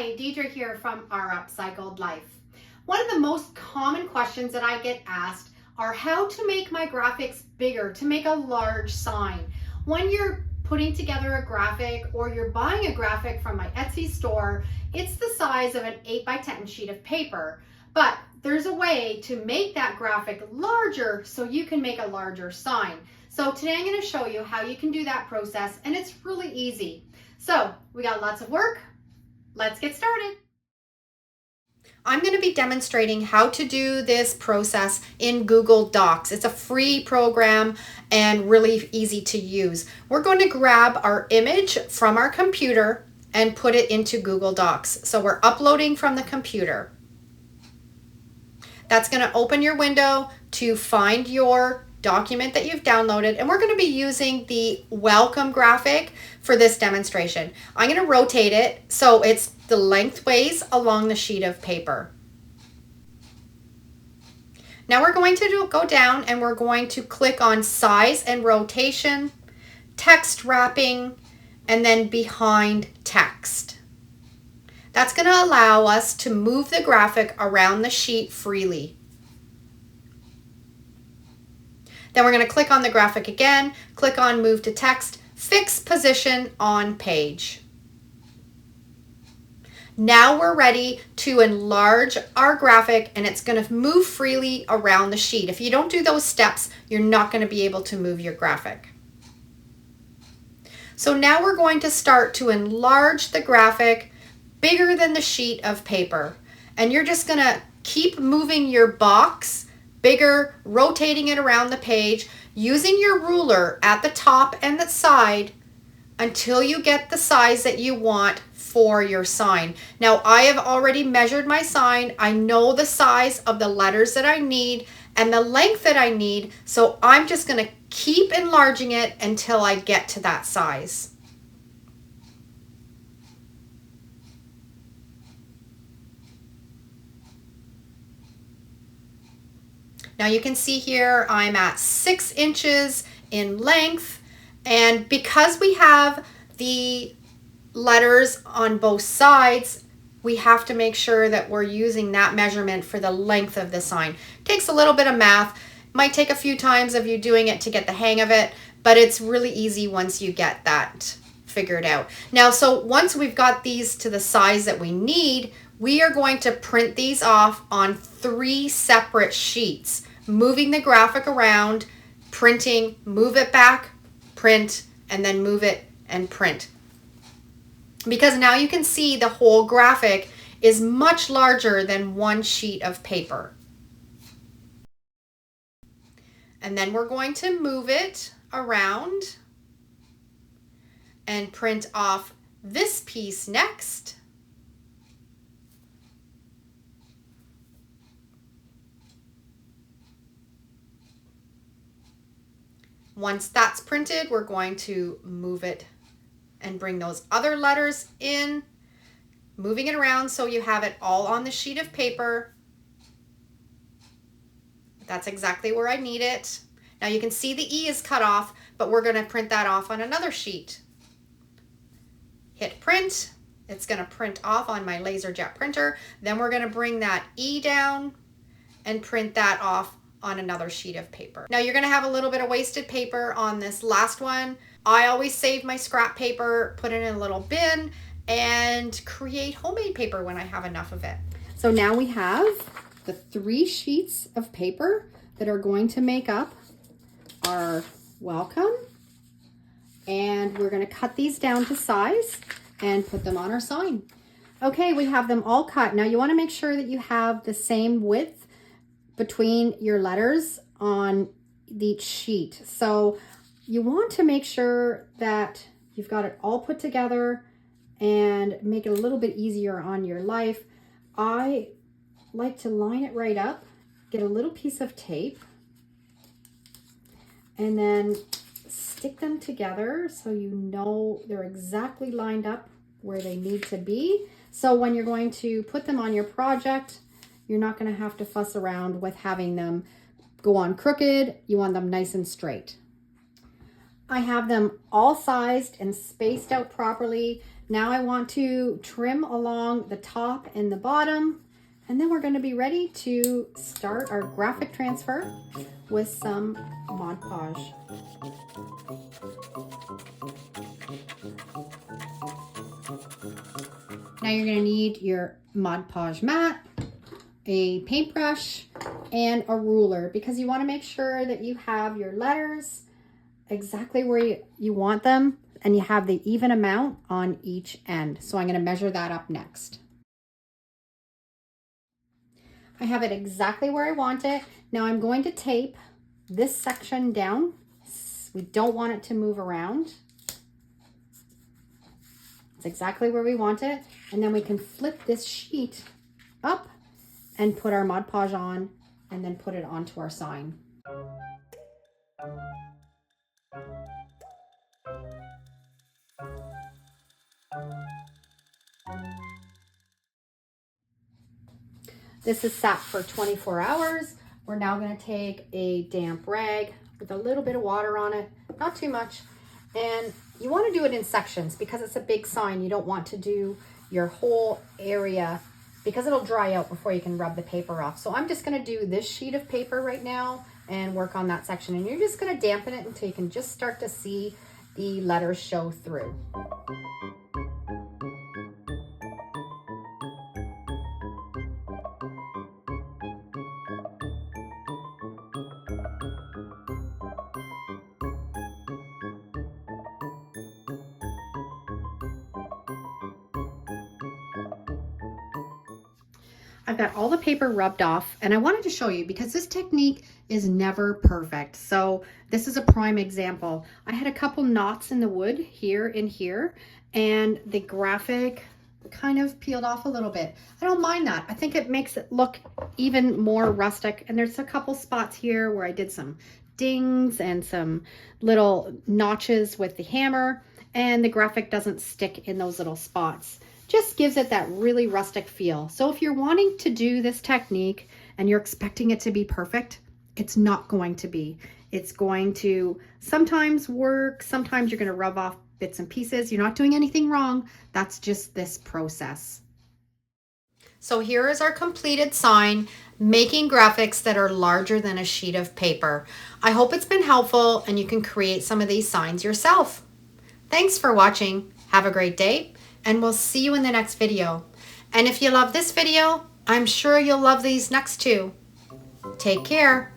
Hi, Deidre here from Our Upcycled Life. One of the most common questions that I get asked are how to make my graphics bigger, to make a large sign. When you're putting together a graphic or you're buying a graphic from my Etsy store, it's the size of an 8x10 sheet of paper. But there's a way to make that graphic larger so you can make a larger sign. So today I'm going to show you how you can do that process, and it's really easy. So we got lots of work. Let's get started. I'm going to be demonstrating how to do this process in Google Docs. It's a free program and really easy to use. We're going to grab our image from our computer and put it into Google Docs. So we're uploading from the computer. That's going to open your window to find your document that you've downloaded, and we're going to be using the welcome graphic for this demonstration. I'm going to rotate it so it's the lengthways along the sheet of paper. Now we're going to go down and we're going to click on size and rotation, text wrapping, and then behind text. That's going to allow us to move the graphic around the sheet freely. Then we're going to click on the graphic again, click on Move to Text, Fix Position on Page. Now we're ready to enlarge our graphic, and it's going to move freely around the sheet. If you don't do those steps, you're not going to be able to move your graphic. So now we're going to start to enlarge the graphic bigger than the sheet of paper. And you're just going to keep moving your box bigger, rotating it around the page, using your ruler at the top and the side until you get the size that you want for your sign. Now, I have already measured my sign. I know the size of the letters that I need and the length that I need, so I'm just going to keep enlarging it until I get to that size. Now you can see here I'm at 6 inches in length, and because we have the letters on both sides, we have to make sure that we're using that measurement for the length of the sign. It takes a little bit of math, might take a few times of you doing it to get the hang of it, but it's really easy once you get that figured out. Now, so once we've got these to the size that we need, we are going to print these off on 3 separate sheets, moving the graphic around, printing, move it back, print, and then move it and print. Because now you can see the whole graphic is much larger than one sheet of paper. And then we're going to move it around and print off this piece next. Once that's printed, we're going to move it and bring those other letters in, moving it around so you have it all on the sheet of paper. That's exactly where I need it. Now you can see the E is cut off, but we're going to print that off on another sheet. Hit print. It's going to print off on my LaserJet printer. Then we're going to bring that E down and print that off on another sheet of paper. Now you're going to have a little bit of wasted paper on this last one. I always save my scrap paper, put it in a little bin, and create homemade paper when I have enough of it. So now we have the 3 sheets of paper that are going to make up our welcome, and we're going to cut these down to size and put them on our sign. Okay, we have them all cut. Now you want to make sure that you have the same width between your letters on each sheet. So you want to make sure that you've got it all put together and make it a little bit easier on your life. I like to line it right up, get a little piece of tape, and then stick them together so you know they're exactly lined up where they need to be. So when you're going to put them on your project, you're not going to have to fuss around with having them go on crooked. You want them nice and straight. I have them all sized and spaced out properly. Now I want to trim along the top and the bottom, and then we're going to be ready to start our graphic transfer with some Mod Podge. Now you're going to need your Mod Podge mat, a paintbrush, and a ruler, because you want to make sure that you have your letters exactly where you want them and you have the even amount on each end. So I'm going to measure that up next. I have it exactly where I want it. Now I'm going to tape this section down. We don't want it to move around. It's exactly where we want it. And then we can flip this sheet up and put our Mod Podge on and then put it onto our sign. This is sat for 24 hours. We're now going to take a damp rag with a little bit of water on it, not too much. And you want to do it in sections because it's a big sign. You don't want to do your whole area because it'll dry out before you can rub the paper off. So I'm just going to do this sheet of paper right now and work on that section. And you're just going to dampen it until you can just start to see the letters show through. I've got all the paper rubbed off, and I wanted to show you because this technique is never perfect. So this is a prime example. I had a couple knots in the wood here and here, and the graphic kind of peeled off a little bit. I don't mind that. I think it makes it look even more rustic. And there's a couple spots here where I did some dings and some little notches with the hammer, and the graphic doesn't stick in those little spots. Just gives it that really rustic feel. So if you're wanting to do this technique and you're expecting it to be perfect, it's not going to be. It's going to sometimes work, sometimes you're going to rub off bits and pieces. You're not doing anything wrong. That's just this process. So here is our completed sign, making graphics that are larger than a sheet of paper. I hope it's been helpful and you can create some of these signs yourself. Thanks for watching. Have a great day, and we'll see you in the next video. And if you love this video, I'm sure you'll love these next two. Take care.